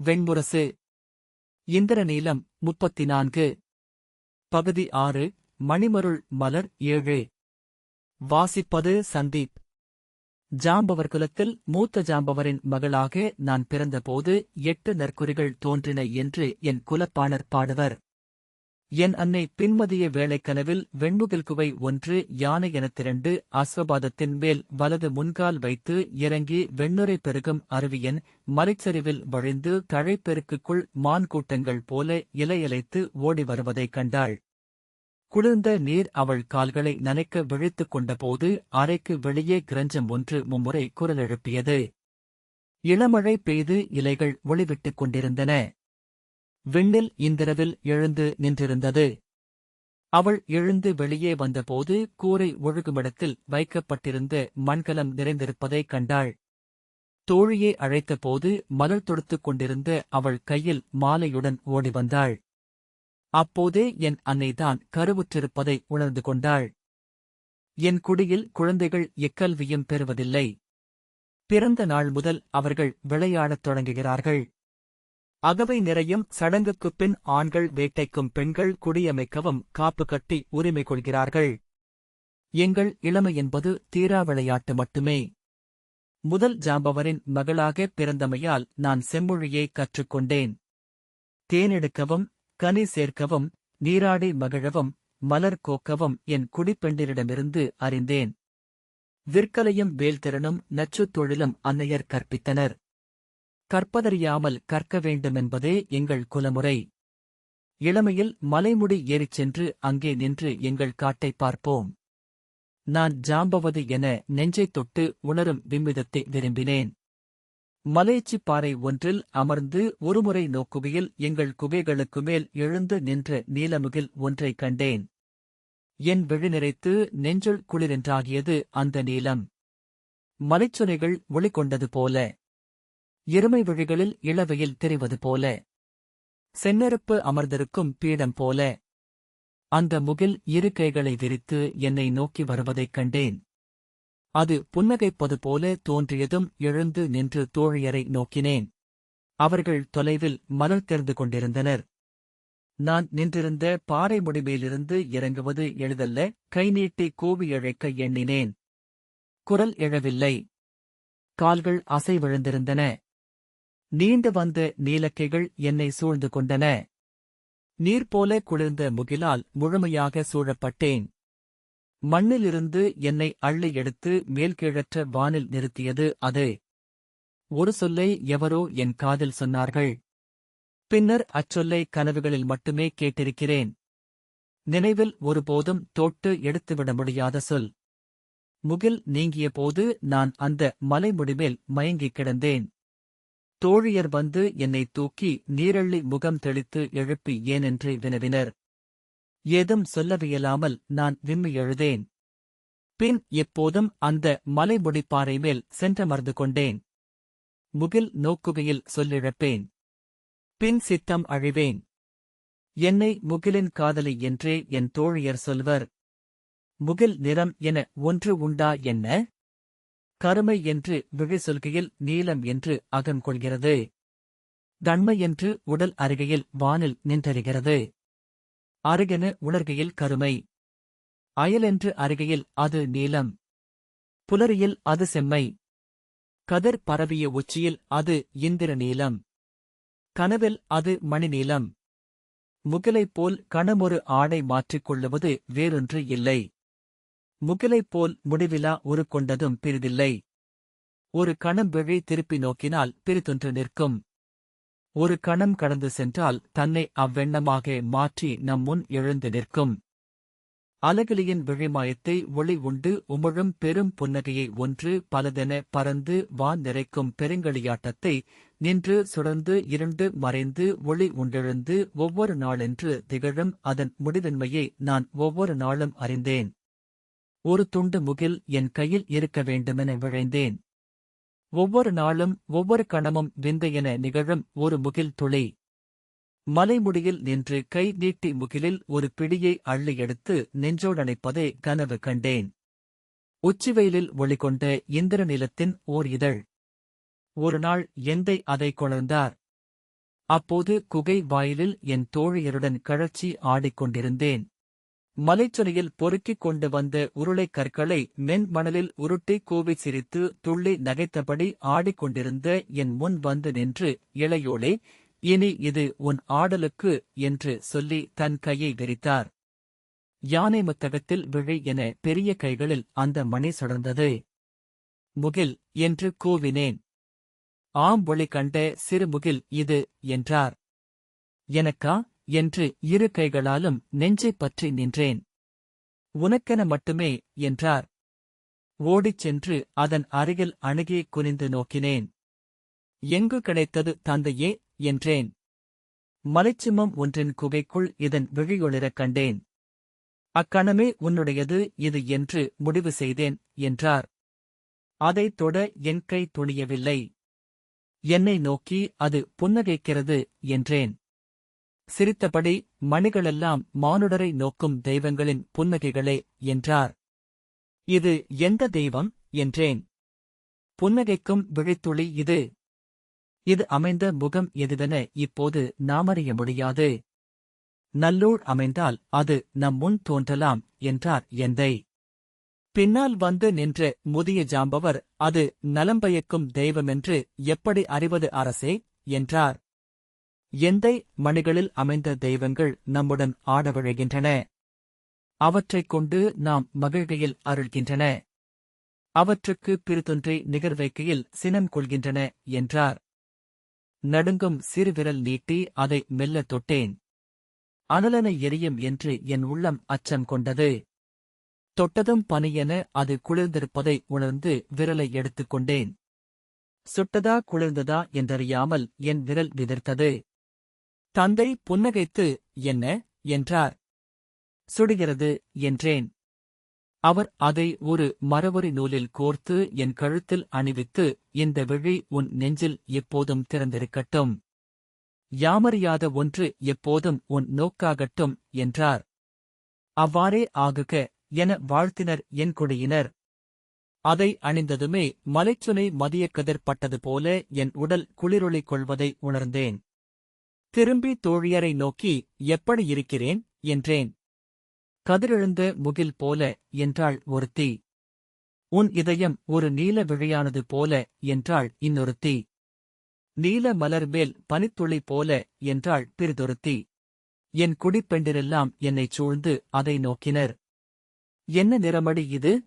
வெண்முரசு. இந்திரநீலம் 34. பகுதி 6. மணிமருள் மலர் 7. வாசிப்பது சந்தீப். ஜாம்பவர் குலத்தில் மூத்த ஜாம்பவரின் மகளாக நான் பிறந்தபோது 8 நற்குறிகள் தோன்றின என்று என் குலப்பாணர் பாடுவர். என் அன்னை பின்மதிய வேளைக்கனவில் வெண்முகில் குவை 1 யானை எனத் திரண்டு அஸ்வபாதத்தின் மேல் வலது முன்கால் வைத்து இறங்கி வெண்ணுரை பெருகும் அருவியன் மலைச்சரிவில் வழிந்து தழைப்பெருக்குக்குள் மான் கூட்டங்கள் போல இலையலைத்து ஓடி வருவதைக் கண்டாள். குளிர்ந்த நீர் அவள் கால்களை நனைக்க விழித்துக் கொண்டபோது அறைக்கு வெளியே கிரஞ்சம் ஒன்று மும்முறை குரலெழுப்பியது. இளமழை பெய்து இலைகள் ஒளிவிட்டுக் கொண்டிருந்தன. விண்ணில் இந்திரவில் எழுந்து நின்றிருந்தது. அவள் எழுந்து வெளியே வந்தபோது கூரை ஒழுகுமிடத்தில் வைக்கப்பட்டிருந்த மண்கலம் நிறைந்திருப்பதைக் கண்டாள். தோழியை அழைத்தபோது மலர் தொடுத்துக் கொண்டிருந்த அவள் கையில் மாலையுடன் ஓடி வந்தாள். அப்போதே என் அன்னைதான் கருவுற்றிருப்பதை உணர்ந்து கொண்டாள். என் குடியில் குழந்தைகள் எக்கல்வியும் பெறுவதில்லை. பிறந்த நாள் முதல் அவர்கள் விளையாடத் தொடங்குகிறார்கள். அகவை நிறையும் சடங்குக்குப் பின் ஆண்கள் வேட்டைக்கும் பெண்கள் குடியமைக்கவும் காப்பு கட்டி உரிமை கொள்கிறார்கள். எங்கள் இளமை என்பது தீரா விளையாட்டு மட்டுமே. முதல் ஜாம்பவரின் மகளாக பிறந்தமையால் நான் செம்மொழியை கற்றுக்கொண்டேன். தேனெடுக்கவும், கனி சேர்க்கவும், நீராடி மகிழவும், மலர் கோக்கவும் என் குடிப்பெண்டிரிடமிருந்து அறிந்தேன். விற்கலையும் வேல்திறனும் நச்சுத் தொழிலும் அன்னையர் கற்பித்தனர். கற்பதறியாமல் கற்க வேண்டுமென்பதே எங்கள் குலமுறை. இளமையில் மலைமுடி ஏறிச் சென்று அங்கே நின்று எங்கள் காட்டைப் பார்ப்போம். நான் ஜாம்பவது என நெஞ்சைத் தொட்டு உணரும் விம்மிதத்தை விரும்பினேன். மலையச்சிப் பாறை ஒன்றில் அமர்ந்து ஒருமுறை நோக்குகையில் எங்கள் குகைகளுக்கு மேல் எழுந்து நின்ற நீலமுகில் ஒன்றைக் கண்டேன். என் விழி நிறைத்து நெஞ்சுள் குளிரென்றாகியது அந்த நீலம். மலைச்சுனைகள் ஒளி கொண்டது போல, எருமை விழிகளில் இளவெயில் தெரிவது போல, செந்நெருப்பு அமர்ந்திருக்கும் பீடம் போல, அந்த முகில் இரு கைகளை விரித்து என்னை நோக்கி வருவதைக் கண்டேன். அது புன்னகைப்பது போல தோன்றியதும் எழுந்து நின்று தோழியரை நோக்கினேன். அவர்கள் தொலைவில் மலர் தெரிந்து கொண்டிருந்தனர். நான் நின்றிருந்த பாறை முடிமேலிருந்து இறங்குவது எளிதல்ல. கை நீட்டி கூவி இழைக்க எண்ணினேன். குரல் எழவில்லை. கால்கள் அசைவிழந்திருந்தன. நீண்டு வந்த நீலக்கைகள் என்னை சூழ்ந்து கொண்டன. நீர்போல குளிர்ந்த முகிலால் முழுமையாக சூழப்பட்டேன். மண்ணிலிருந்து என்னை அள்ளி எடுத்து மேல்கீழற்ற வானில் நிறுத்தியது அது. ஒரு சொல்லை எவரோ என் காதில் சொன்னார்கள். பின்னர் அச்சொல்லை கனவுகளில் மட்டுமே கேட்டிருக்கிறேன். நினைவில் ஒருபோதும் தொட்டு எடுத்துவிட முடியாத சொல். முகில் நீங்கிய போது நான் அந்த மலைமுடிமேல் மயங்கிக் கிடந்தேன். தோழியர் வந்து என்னை தூக்கி நீரள்ளி முகம் தெளித்து எழுப்பி ஏனென்று வினவினர். ஏதும் சொல்லவியலாமல் நான் விம்மி எழுதேன். பின் எப்போதும் அந்த மலைமுடிப்பாறை மேல் சென்றமர்ந்து கொண்டேன். முகில் நோக்குகையில் சொல்லிழப்பேன். பின் சித்தம் அழிவேன். என்னை முகிலின் காதலி என்றே என் தோழியர் சொல்வர். முகில் நிறம் என ஒன்று உண்டா என்ன? கருமை என்று விழி சொல்கையில் நீலம் என்று அகம் கொள்கிறது. தன்மை என்று உடல் அருகையில் வானில் நின்றறிகிறது. அருகென உணர்கையில் கருமை. அயலென்று அருகையில் அது நீலம். புலரியில் அது செம்மை. கதிர் பரவிய உச்சியில் அது இந்திர நீலம். கனவில் அது மணிநீலம். முகிலைப் போல் கணமொரு ஆடை மாற்றிக் கொள்ளுவது வேறொன்று இல்லை. முகிலைப் போல் முடிவிலா ஒரு கொண்டதும் பிரிதில்லை. ஒரு கணம் விழி திருப்பி நோக்கினால் பிரிதொன்று நிற்கும். ஒரு கணம் கடந்து சென்றால் தன்னை அவ்வெண்ணமாக மாற்றி நம் முன் எழுந்து நிற்கும். அலகிலியின் விழிமாயத்தை ஒளி உண்டு உமிழும் பெரும் புன்னகையை ஒன்று பலதென பறந்து வான் நிறைக்கும் பெருங்களியாட்டத்தை நின்று சுடர்ந்து இருண்டு மறைந்து ஒளி உண்டெழுந்து ஒவ்வொரு நாளென்று திகழும் அதன் முடிவின்மையை நான் ஒவ்வொரு நாளும் அறிந்தேன். ஒரு துண்டு முகில் என் கையில் இருக்க வேண்டுமென விழைந்தேன். ஒவ்வொரு நாளும் ஒவ்வொரு கணமும் விந்தையென நிகழும் ஒரு முகில் துளி. மலைமுடியில் நின்று கை நீட்டி முகிலில் ஒரு பிடியை அள்ளி எடுத்து நெஞ்சோடணைப்பதை கனவு கண்டேன். உச்சிவெயிலில் ஒளிகொண்ட இந்திரநீலத்தின் ஓர் இதழ். ஒரு நாள் எந்தை அதை கொணர்ந்தார். அப்போது குகை வாயிலில் என் தோழியருடன் கழற்சி ஆடிக்கொண்டிருந்தேன். மலைச்சொலியில் பொறுக்கிக் கொண்டு வந்த உருளைக் கற்களை மென்மணலில் உருட்டி கூவிச் சிரித்து துள்ளி நகைத்தபடி ஆடிக்கொண்டிருந்த என் முன் வந்து நின்று, இளையோளே, இனி இது உன் ஆடலுக்கு என்று சொல்லி தன் கையை விரித்தார். யானை முத்தகத்தில் விழி என பெரிய கைகளில் அந்த மணி சுடர்ந்தது. முகில் என்று கூவினேன். ஆம், ஒளி கண்ட சிறுமுகில் இது என்றார். எனக்கா என்று இரு கைகளாலும் நெஞ்சைப் பற்றி நின்றேன். உனக்கென மட்டுமே என்றார். ஓடிச் சென்று அதன் அருகில் அணுகி குனிந்து நோக்கினேன். எங்கு கிடைத்தது தந்தையே என்றேன். மலைச்சிம்மம் ஒன்றின் குகைக்குள் இதன் விழியொளிரக் கண்டேன். அக்கணமே உன்னுடையது இது என்று முடிவு செய்தேன் என்றார். அதைத் தொட என் கை துணியவில்லை. என்னை நோக்கி அது புன்னகைக்கிறது என்றேன். சிரித்தபடி, மணிகளெல்லாம் மானுடரை நோக்கும் தெய்வங்களின் புன்னகைகளே என்றார். இது எந்த தெய்வம் என்றேன். புன்னகைக்கும் விழித்துளி இது. இது அமைந்த முகம் எதுவென இப்போது நாமறிய முடியாது. நல்லூர் அமைந்தால் அது நம் முன் தோன்றலாம் என்றார் எந்தை. பின்னால் வந்து நின்ற முதிய ஜாம்பவர், அது நலம்பயக்கும் தெய்வமென்று எப்படி அறிவது அரசே என்றார். எந்தை, மணிகளில் அமைந்த தெய்வங்கள் நம்முடன் ஆடவிழைகின்றன. அவற்றைக் கொண்டு நாம் மகிழ்கையில் அருள்கின்றன. அவற்றுக்கு பிரிதொன்றை நிகர்வைக்கையில் சினம் கொள்கின்றன என்றார். நடுங்கும் சிறுவிரல் நீட்டி அதை மெல்ல தொட்டேன். அனலென எரியும் என்று என் உள்ளம் அச்சம் கொண்டது. தொட்டதும் பனியென அது குளிர்ந்திருப்பதை உணர்ந்து விரலை எடுத்துக்கொண்டேன். சுட்டதா குளிர்ந்ததா என்றறியாமல் என் விரல் விதிர்த்தது. தந்தை புன்னகைத்து, என்ன என்றார். சுடுகிறது என்றேன். அவர் அதை ஒரு மரவரி நூலில் கோர்த்து என் கழுத்தில் அணிவித்து, இந்த விழி உன் நெஞ்சில் எப்போதும் திறந்திருக்கட்டும். யாமறியாத ஒன்று எப்போதும் உன் நோக்காகட்டும் என்றார். அவ்வாறே ஆகுக என வாழ்த்தினர் என் குடியினர். அதை அணிந்ததுமே மலைச்சுனை மதியக்கதிர் பட்டது போல என் உடல் குளிரொளி கொள்வதை உணர்ந்தேன். திரும்பி தோழியரை நோக்கி, எப்படி இருக்கிறேன் என்றேன். கதிரெழுந்த முகில் போல என்றாள் ஒருத்தி. உன் இதயம் ஒரு நீல விழியானது போல என்றாள் இன்னொருத்தி. நீல மலர் மேல் பனித்துளி போல என்றாள் பிறிதொருத்தி. என் குடிப்பெண்டிரெல்லாம் என்னைச் சூழ்ந்து அதை நோக்கினர். என்ன நிறமடி இது?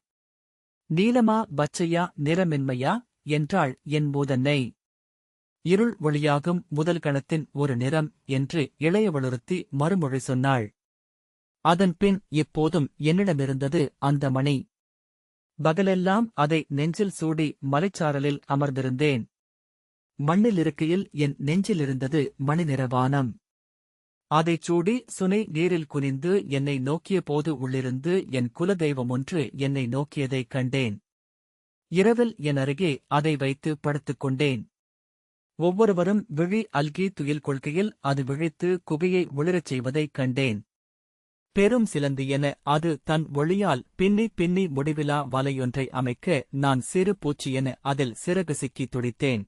நீலமா பச்சையா நிறமென்மையா என்றாள் என் மூதன்னை. இருள் ஒளியாகும் முதல் கணத்தின் ஒரு நிறம் என்று இளையவளொருத்தி மறுமொழி சொன்னாள். அதன்பின் இப்போதும் என்னிடமிருந்தது அந்த மணி. பகலெல்லாம் அதை நெஞ்சில் சூடி மலைச்சாரலில் அமர்ந்திருந்தேன். மண்ணிலிருக்கையில் என் நெஞ்சிலிருந்தது மணி நிறவானம். அதைச் சூடி சுனை நீரில் குனிந்து என்னை நோக்கிய போது உள்ளிருந்து என் குலதெய்வமொன்று என்னை நோக்கியதைக் கண்டேன். இரவில் என் அருகே அதை வைத்து படுத்துக் கொண்டேன். ஒவ்வொருவரும் விழி அல்கி துயில் கொள்கையில் அது விழித்து குகையை ஒளிரச் செய்வதைக் கண்டேன். பெரும் சிலந்தி என அது தன் ஒளியால் பின்னி பின்னி முடிவிலா வலையொன்றை அமைக்க நான் சிறு பூச்சி என அதில் சிறகு சிக்கி துடித்தேன்.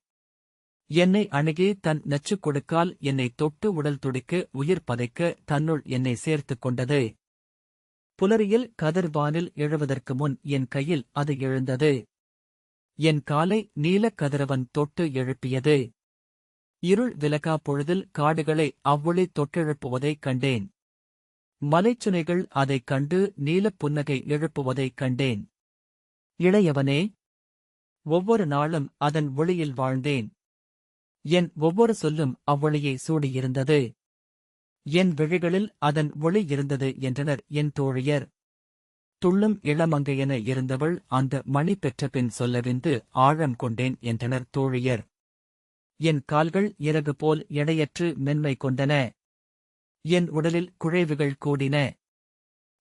என்னை அணுகி தன் நச்சுக் கொடுக்கால் என்னை தொட்டு உடல் துடிக்க உயிர் பதைக்க தன்னுள் என்னை சேர்த்துக் கொண்டது. புலரியில் கதிர்வானில் எழுவதற்கு முன் என் கையில் அது எழுந்தது. என் காலை நீலக் கதிரவன் தொட்டு எழுப்பியது. இருள் விலகா பொழுதில் காடுகளை அவ்வொளி தொட்டெழுப்புவதைக் கண்டேன். மலைச்சுனைகள் அதைக் கண்டு நீலப் புன்னகை எழுப்புவதைக் கண்டேன். இளையவனே, ஒவ்வொரு நாளும் அதன் ஒளியில் வாழ்ந்தேன். என் ஒவ்வொரு சொல்லும் அவ்வொளியை சூடியிருந்தது. என் விழிகளில் அதன் ஒளி இருந்தது என்றனர் என் தோழியர். துள்ளும் இளமங்கையென இருந்தவள் அந்த மணி பெற்றபின் சொல்லவிந்து ஆழம் கொண்டேன் என்றனர் தோழியர். என் கால்கள் இறகு போல் எடையற்று மென்மை கொண்டன. என் உடலில் குழைவுகள் கூடின.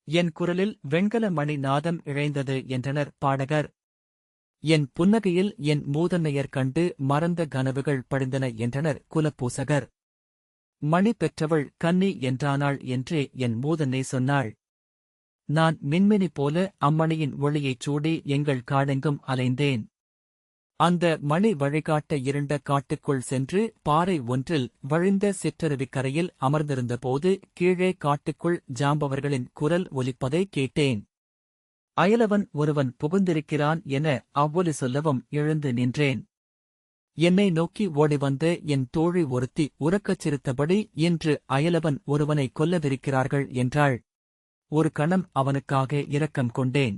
என் குரலில் வெண்கல மணி நாதம் இழைந்தது என்றனர் பாடகர். என் புன்னகையில் என் மூதன்னையர் கண்டு மறந்த கனவுகள் படிந்தன என்றனர் குலப்பூசகர். மணி பெற்றவள் கன்னி என்றானாள் என்றே என் மூதன்னை சொன்னாள். நான் மின்மினி போல அம்மணியின் ஒளியைச் சூடி எங்கள் காடெங்கும் அலைந்தேன். அந்த மணி வழிகாட்ட இருண்ட காட்டுக்குள் சென்று பாறை ஒன்றில் வழிந்த சிற்றருவிக் கரையில் அமர்ந்திருந்தபோது கீழே காட்டுக்குள் ஜாம்பவர்களின் குரல் ஒலிப்பதை கேட்டேன். அயலவன் ஒருவன் புகுந்திருக்கிறான் என அவ்வொலி சொல்லவும் எழுந்து நின்றேன். என்னை நோக்கி ஓடிவந்த என் தோழி ஒருத்தி உரக்கச் சிரித்தபடி, இன்று அயலவன் ஒருவனை கொல்லவிருக்கிறார்கள் என்றாள். ஒரு கணம் அவனுக்காக இரக்கம் கொண்டேன்.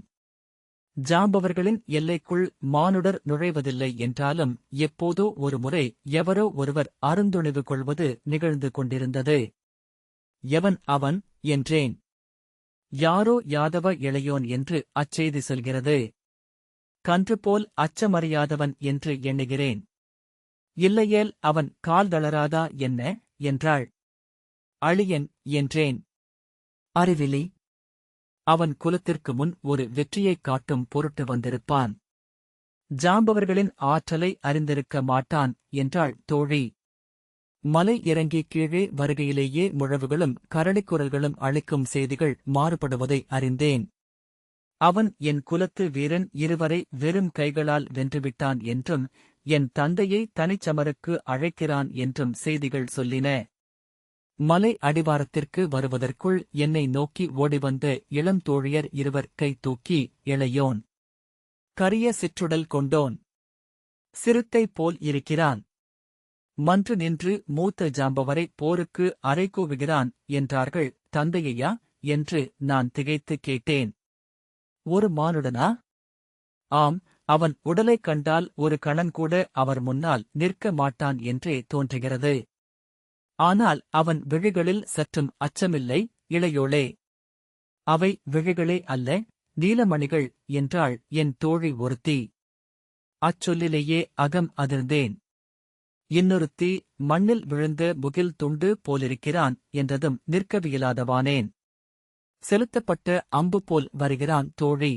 ஜாம்பவர்களின் எல்லைக்குள் மானுடர் நுழைவதில்லை என்றாலும் எப்போதோ ஒரு முறை எவரோ ஒருவர் அருந்துணிவு கொள்வது நிகழ்ந்து கொண்டிருந்தது. எவன் அவன் என்றேன். யாரோ யாதவ இளையோன் என்று அச்செய்தி சொல்கிறது. கன்றுபோல் அச்சமறியாதவன் என்று எண்ணுகிறேன். இல்லையேல் அவன் கால் தளராதா என்ன என்றாள். அழியன் என்றேன். அறிவிலி. அவன் குலத்திற்கு முன் ஒரு வெற்றியைக் காட்டும் பொருட்டு வந்திருப்பான். ஜாம்பவர்களின் ஆற்றலை அறிந்திருக்க மாட்டான் என்றாள் தோழி. மலை இறங்கி கீழே வருகையிலேயே முழவுகளும் கரடிக்குரல்களும் அளிக்கும் செய்திகள் மாறுபடுவதை அறிந்தேன். அவன் என் குலத்து வீரன் இருவரை வெறும் கைகளால் வென்றுவிட்டான் என்றும் என் தந்தையை தனிச்சமருக்கு அழைக்கிறான் என்றும் செய்திகள் சொல்லின. மலை அடிவாரத்திற்கு வருவதற்குள் என்னை நோக்கி ஓடிவந்த இளம் தோழியர் இருவர் கை தூக்கி, இளையோன், கரிய சிற்றுடல் கொண்டோன், சிறுத்தை போல் இருக்கிறான், மன்று நின்று மூத்த ஜாம்பவரை போருக்கு அறைகூவுகிறான் என்றார்கள். தந்தையா என்று நான் திகைத்து கேட்டேன். ஒரு மானுடனா? ஆம், அவன் உடலைக் கண்டால் ஒரு கணங்கூட அவர் முன்னால் நிற்க மாட்டான் என்றே தோன்றுகிறது. ஆனால் அவன் விழிகளில் சற்றும் அச்சமில்லை, இளையோளே. அவை விழிகளே அல்ல, நீலமணிகள் என்றாள் என் தோழி ஒருத்தி. அச்சொல்லிலேயே அகம் அதிர்ந்தேன். இன்னொருத்தி, மண்ணில் விழுந்த முகில் துண்டு போலிருக்கிறான் என்றதும் நிற்கவியலாதவானேன். செலுத்தப்பட்ட அம்பு போல் வருகிறான் தோழி.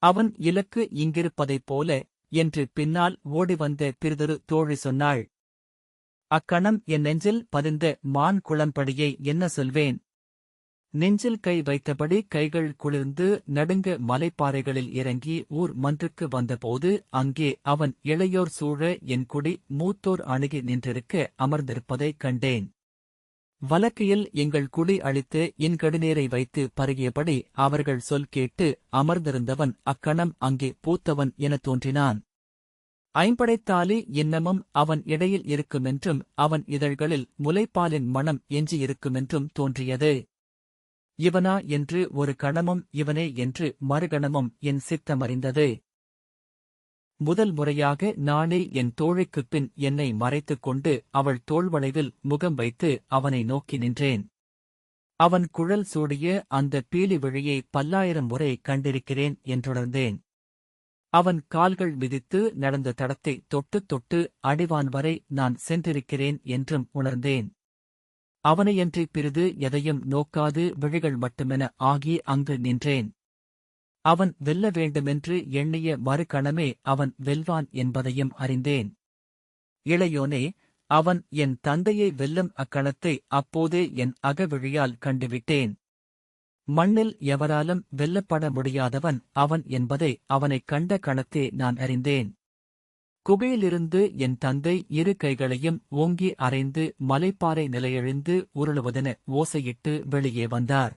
அவன் இலக்கு இங்கிருப்பதைப் போல என்று பின்னால் ஓடிவந்த பிறிதொரு தோழி சொன்னாள். அக்கணம் என் நெஞ்சில் பதிந்த மான் குளம்படியை என்ன சொல்வேன்? நெஞ்சில் கை வைத்தபடி கைகள் குளிர்ந்து நடுங்க மலைப்பாறைகளில் இறங்கி ஊர் மன்றுக்கு வந்தபோது அங்கே அவன் இளையோர் சூழ என் குடி மூத்தோர் அணுகி நின்றிருக்க அமர்ந்திருப்பதைக் கண்டேன். வலக்கையில் எங்கள் குடி அளித்து இன்கடுநீரை வைத்து பருகியபடி அவர்கள் சொல் கேட்டு அமர்ந்திருந்தவன் அக்கணம் அங்கே பூத்தவன் எனத் தோன்றினான். ஐம்படைத்தாலி இன்னமும் அவன் இடையில் இருக்குமென்றும் அவன் இதழ்களில் முலைப்பாலின் மணம் எஞ்சியிருக்குமென்றும் தோன்றியது. இவனா என்று ஒரு கணமும் இவனே என்று மறுகணமும் என் சித்தமறிந்தது. முதல் முறையாக நானே என் தோழிக்குப் பின் என்னை மறைத்துக் கொண்டு அவள் தோள்வளைவில் முகம் வைத்து அவனை நோக்கி நின்றேன். அவன் குழல் சூடிய அந்த பீலி விழியை 1000 முறை கண்டிருக்கிறேன் என்றுணர்ந்தேன். அவன் கால்கள் மிதித்து நடந்த தடத்தை தொட்டு தொட்டு அடிவான் வரை நான் சென்றிருக்கிறேன் என்றும் உணர்ந்தேன். அவனையன்றி பிறிது எதையும் நோக்காது விழிகள் மட்டுமென ஆகி அங்கு நின்றேன். அவன் வெல்ல வேண்டுமென்று எண்ணிய மறுகணமே அவன் வெல்வான் என்பதையும் அறிந்தேன். இளையோனே, அவன் என் தந்தையை வெல்லும் அக்கணத்தை அப்போதே என் அகவிழியால் கண்டுவிட்டேன். மண்ணில் எவராலும் வெல்லப்பட முடியாதவன் அவன் என்பதை அவனைக் கண்ட கணத்தே நான் அறிந்தேன். குகையிலிருந்து என் தந்தை இரு கைகளையும் ஓங்கி அறைந்து மலைப்பாறை நிலையெழுந்து உருளுவதென ஓசையிட்டு வெளியே வந்தார்.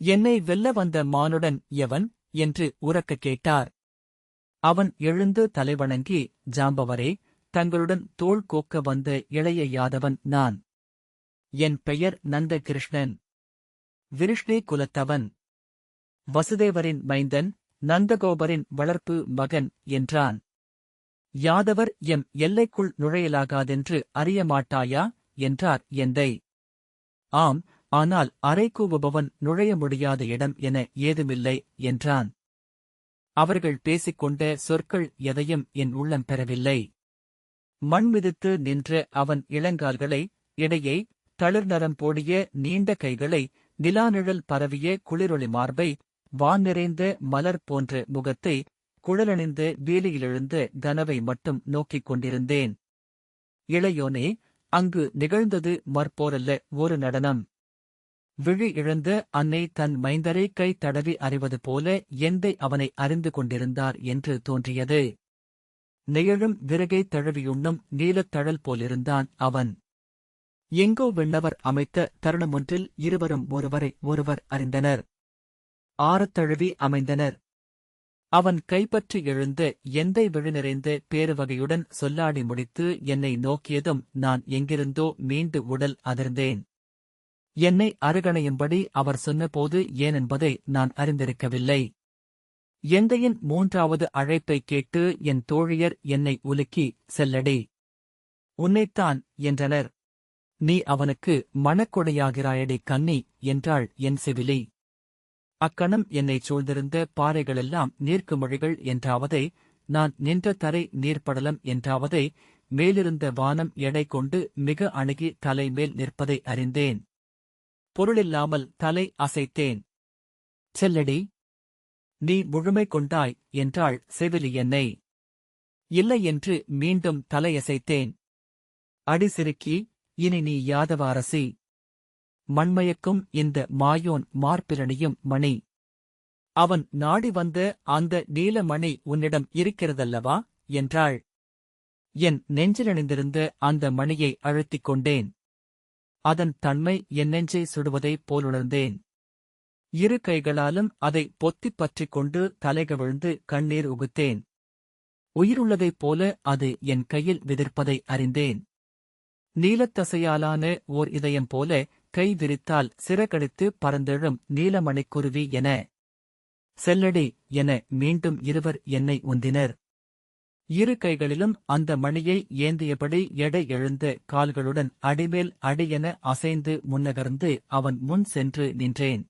என்னை வெல்ல வந்த மானுடன் எவன் என்று உரக்க கேட்டார். அவன் எழுந்து தலைவணங்கி, ஜாம்பவரே, தங்களுடன் தோள் கோக்க வந்த இளைய யாதவன் நான். என் பெயர் நந்தகிருஷ்ணன். விருஷ்ணி குலத்தவன். வசுதேவரின் மைந்தன், நந்தகோபரின் வளர்ப்பு மகன் என்றான். யாதவர் எம் எல்லைக்குள் நுழையலாகாதென்று அறியமாட்டாயா என்றார் எந்தை. ஆம், ஆனால் அறைகூவுபவன் நுழைய முடியாத இடம் என ஏதுமில்லை என்றான். அவர்கள் பேசிக்கொண்ட சொற்கள் எதையும் என் உள்ளம் பெறவில்லை. மண் மிதித்து நின்ற அவன் இளங்கால்களை, இடையை, தளிர்நரம் போடிய நீண்ட கைகளை, நிலாநிழல் பரவிய குளிரொளி மார்பை, வான் நிறைந்த மலர் போன்ற முகத்தை, குழலணிந்த வேலியிலெழுந்த கனவை மட்டும் நோக்கிக் கொண்டிருந்தேன். இளையோனே, அங்கு நிகழ்ந்தது மற்போரல்ல, ஒரு நடனம். விழி இழந்த அன்னை தன் மைந்தரை கை தடவி அறிவது போல எந்தை அவனை அறிந்து கொண்டிருந்தார் என்று தோன்றியது. நெயழும் விறகை தழுவியுண்ணும் நீலத் தழல் போலிருந்தான் அவன். எங்கோ விண்ணவர் அமைத்த தருணமொன்றில் இருவரும் ஒருவரை ஒருவர் அறிந்தனர். ஆறத் தழுவி அமைந்தனர். அவன் கைப்பற்றி எழுந்த எந்தை விழிநிறைந்த பேருவகையுடன் சொல்லாடி முடித்து என்னை நோக்கியதும் நான் எங்கிருந்தோ மீண்டு உடல் அதிர்ந்தேன். என்னை அருகணையும்படி அவர் சொன்னபோது ஏனென்பதை நான் அறிந்திருக்கவில்லை. எந்தையின் மூன்றாவது அழைப்பைக் கேட்டு என் தோழியர் என்னை உலுக்கி, செல்லடி, உன்னைத்தான் என்றனர். நீ அவனுக்கு மணக்கொடையாகிறாயடி கன்னி என்றாள் என் செவிலி. அக்கணம் என்னைச் சூழ்ந்திருந்த பாறைகளெல்லாம் நீர்க்குமிழிகள் என்றாவதை, நான் நின்ற தரை நீர்ப்படலம் என்றாவதை, மேலிருந்த வானம் எடை கொண்டு மிக அணுகி தலைமேல் நிற்பதை அறிந்தேன். பொருளில்லாமல் தலை அசைத்தேன். செல்லடி, நீ முழுமை கொண்டாய் என்றாள் செவிலி என்னை. இல்லை என்று மீண்டும் தலையசைத்தேன். அடி சிறுக்கி, இனி நீ யாதவ அரசி. மண்மயக்கும் இந்த மாயோன் மார்பிரணியும் மணி. அவன் நாடி வந்த அந்த நீலமணி உன்னிடம் இருக்கிறதல்லவா என்றாள். என் நெஞ்சிலணிந்திருந்த அந்த மணியை அழுத்திக் கொண்டேன். அதன் தன்மை என் நெஞ்சை சுடுவதைப் போலுணர்ந்தேன். இரு கைகளாலும் அதை பொத்திப் பற்றிக் கொண்டு தலைகவிழ்ந்து கண்ணீர் உகுத்தேன். உயிருள்ளதைப் போல அது என் கையில் விதிர்ப்பதை அறிந்தேன். நீலத்தசையாலான ஓர் இதயம் போல கை விரித்தால் சிறகடித்து பறந்தெழும் நீலமணிக்குருவி என. செல்லடி என மீண்டும் இருவர் என்னை உந்தினர். இரு கைகளிலும் அந்த மணியை ஏந்தியபடி எடை எழுந்த கால்களுடன் அடிமேல் அடியென அசைந்து முன்னகர்ந்து அவன் முன் சென்று நின்றேன்.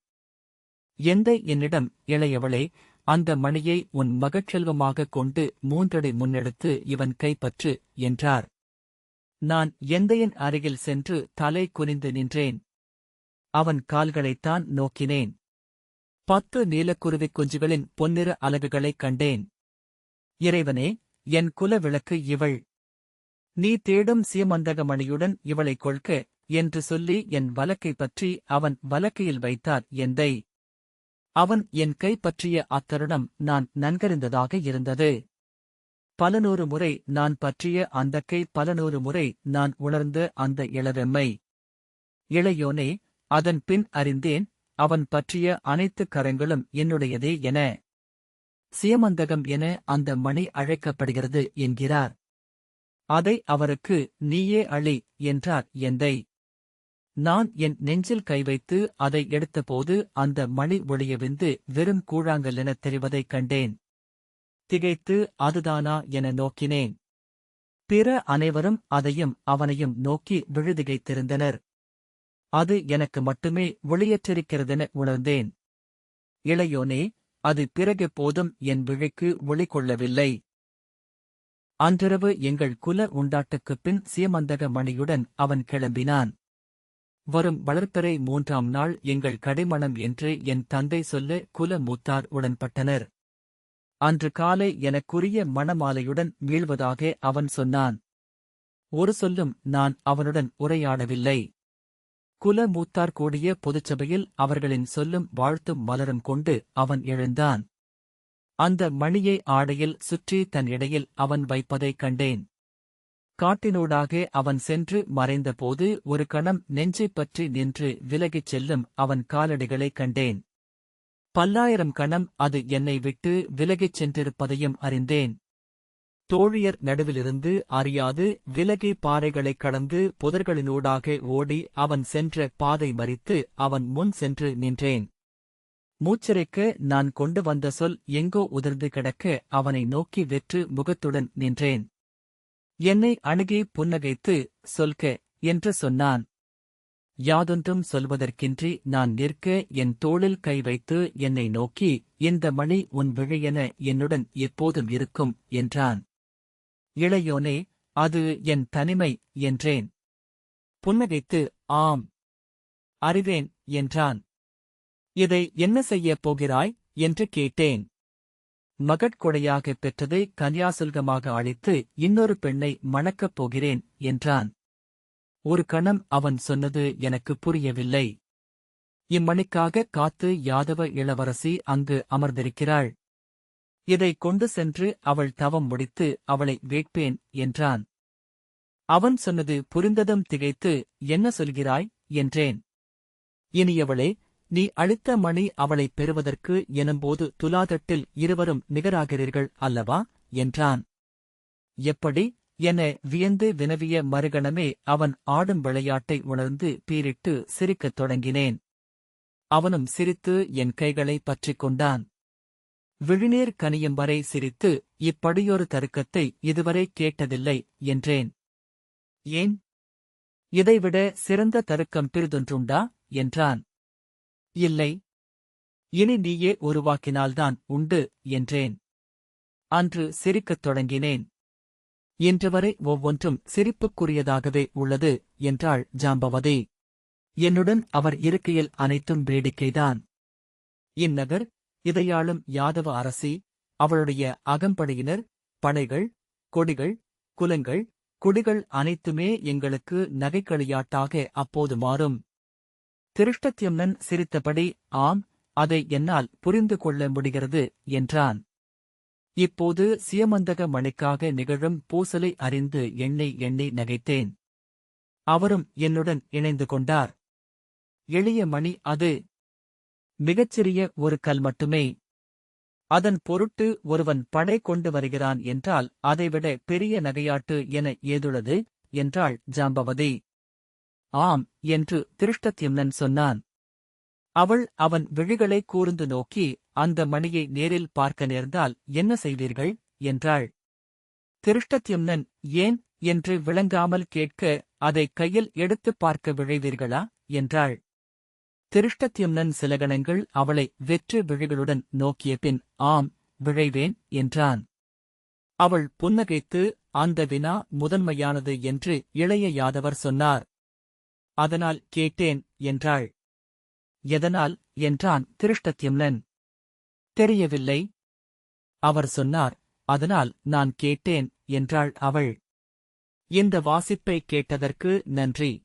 எந்தை என்னிடம், இளையவளே, அந்த மணியை உன் மகட்செல்வமாகக் கொண்டு 3 அடி முன்னெடுத்து இவன் கைப்பற்று என்றார். நான் எந்தையின் அருகில் சென்று தலை குனிந்து நின்றேன். அவன் கால்களைத்தான் நோக்கினேன். 10 நீலக்குருவிக் குஞ்சுகளின் பொன்னிற அலகுகளைக் கண்டேன். இறைவனே, என் குல விளக்கு இவள். நீ தேடும் சீமந்தகமணியுடன் இவளைக் கொள்க என்று சொல்லி என் வலக்கை பற்றி அவன் வலக்கையில் வைத்தார் எந்தை. அவன் என் கை பற்றிய அத்தருணம் நான் நன்கறிந்ததாக இருந்தது. 100 முறை நான் பற்றிய அந்தக் கை 100 முறை நான் உணர்ந்த அந்த இளவெம்மை. இளையோனே, அதன் பின் அறிந்தேன், அவன் பற்றிய அனைத்து கரங்களும் என்னுடையதே என. சீமந்தகம் என அந்த மணி அழைக்கப்படுகிறது என்கிறார். அதை அவருக்கு நீயே அளி என்றார் எந்தை. நான் என் நெஞ்சில் கை வைத்து அதை எடுத்தபோது அந்த மணி ஒளியவிந்து வெறும் கூழாங்கல்லெனத் தெரிவதைக் கண்டேன். திகைத்து அதுதானா என நோக்கினேன். பிற அனைவரும் அதையும் அவனையும் நோக்கி விழுதிகைத்திருந்தனர். அது எனக்கு மட்டுமே ஒளியற்றிருக்கிறதென உணர்ந்தேன். இளையோனே, அது பிறகெப்போதும் என் விழிக்கு ஒளி கொள்ளவில்லை. அன்றிரவு எங்கள் குல உண்டாட்டுக்குப் பின் சீமந்தக மணியுடன் அவன் கிளம்பினான். வரும் வளர்ப்பிறை 3ஆம் நாள் எங்கள் கடைமணம் என்று என் தந்தை சொல்ல குல மூத்தார் உடன்பட்டனர். அன்று காலை எனக்குரிய மணமாலையுடன் மீள்வதாக அவன் சொன்னான். ஒரு சொல்லும் நான் அவனுடன் உரையாடவில்லை. குல மூத்தார் கூடிய பொதுச்சபையில் அவர்களின் சொல்லும் வாழ்த்தும் மலரும் கொண்டு அவன் எழுந்தான். அந்த மணியை ஆடையில் சுற்றி தன் இடையில் அவன் வைப்பதைக் கண்டேன். காட்டினூடாக அவன் சென்று மறைந்தபோது ஒரு கணம் நெஞ்சைப் பற்றி நின்று விலகிச் செல்லும் அவன் காலடிகளைக் கண்டேன். 1000 கணம் அது என்னை விட்டு விலகிச் சென்றிருப்பதையும் அறிந்தேன். தோழியர் நடுவிலிருந்து அறியாது விலகி பாறைகளைக் கடந்து புதர்களினூடாக ஓடி அவன் சென்ற பாதை மறித்து அவன் முன் சென்று நின்றேன். மூச்சிறைக்க நான் கொண்டு வந்த சொல் எங்கோ உதிர்ந்து கிடக்க அவனை நோக்கி வெற்று முகத்துடன் நின்றேன். என்னை அணுகி புன்னகைத்து, சொல்க என்று சொன்னான். யாதொன்றும் சொல்வதற்கின்றி நான் நிற்க என் தோளில் கை வைத்து என்னை நோக்கி, இந்த மணி உன் விழியென என்னுடன் எப்போதும் இருக்கும் என்றான். இளையோனே, அது என் தனிமை என்றேன். புன்னகைத்து, ஆம், அறிவேன் என்றான். இதை என்ன செய்யப் போகிறாய் என்று கேட்டேன். மகட்கொடையாகப் பெற்றதை கன்யாசுல்கமாக அளித்து இன்னொரு பெண்ணை மணக்கப் போகிறேன் என்றான். ஒரு கணம் அவன் சொன்னது எனக்கு புரியவில்லை. இம்மணிக்காக காத்து யாதவ இளவரசி அங்கு அமர்ந்திருக்கிறாள். இதை கொண்டு சென்று அவள் தவம் முடித்து அவளை வேட்பேன் என்றான். அவன் சொன்னது புரிந்ததும் திகைத்து, என்ன சொல்கிறாய் என்றேன். இனியவளே, நீ அளித்த மணி அவளைப் பெறுவதற்கு எனும்போது துலாதட்டில் இருவரும் நிகராகிறீர்கள் அல்லவா என்றான். எப்படி என வியந்து வினவிய மறுகணமே அவன் ஆடும் விளையாட்டை உணர்ந்து பீரிட்டு சிரிக்கத் தொடங்கினேன். அவனும் சிரித்து என் கைகளை பற்றிக் கொண்டான். விழிநீர் கனியும் வரை சிரித்து, இப்படியொரு தருக்கத்தை இதுவரை கேட்டதில்லை என்றேன். ஏன்? இதைவிட சிறந்த தருக்கம் பிறிதொன்றுண்டா என்றான். இல்லை, இனி நீயே உருவாக்கினால்தான் உண்டு என்றேன். அன்று சிரிக்கத் தொடங்கினேன். இன்றுவரை ஒவ்வொன்றும் சிரிப்புக்குரியதாகவே உள்ளது என்றாள் ஜாம்பவதி. என்னுடன் அவர் இருக்கையில் அனைத்தும் வேடிக்கைதான். இந்நகர் இதையாளும் யாதவ அரசி, அவளுடைய அகம்படையினர், படைகள், கொடிகள், குலங்கள், குடிகள் அனைத்துமே எங்களுக்கு நகைக்களியாட்டாக அப்போது மாறும். திருஷ்டத்யும்னன் சிரித்தபடி, ஆம், அதை என்னால் புரிந்து கொள்ள முடிகிறது என்றான். இப்போது சியமந்தக மணிக்காக நிகழும் பூசலை அறிந்து எண்ணி எண்ணி நகைத்தேன். அவரும் என்னுடன் இணைந்து கொண்டார். எளிய மணி அது. மிகச்சிறிய ஒரு கல் மட்டுமே. அதன் பொருட்டு ஒருவன் படை கொண்டு வருகிறான் என்றால் அதைவிட பெரிய நகையாட்டு என ஏதுள்ளது என்றாள் ஜாம்பவதி. ஆம் என்று திருஷ்டத்யும்னன் சொன்னான். அவள் அவன் விழிகளை கூர்ந்து நோக்கி, அந்த மணியை நேரில் பார்க்க நேர்ந்தால் என்ன செய்வீர்கள் என்றாள். திருஷ்டத்யும்னன் ஏன் என்று விளங்காமல் கேட்க, அதை கையில் எடுத்துப் பார்க்க விழைவீர்களா என்றாள். திருஷ்டத்யும்னன் சில கணங்கள் அவளை வெற்று விழிகளுடன் நோக்கிய பின், ஆம், விழைவேன் என்றான். அவள் புன்னகைத்து, அந்த வினா முதன்மையானது என்று இளைய யாதவர் சொன்னார். அதனால் கேட்டேன் என்றாள். எதனால் என்றான் திருஷ்டத்யும்னன். தெரியவில்லை. அவர் சொன்னார், அதனால் நான் கேட்டேன் என்றாள் அவள். இந்த வாசிப்பை கேட்டதற்கு நன்றி.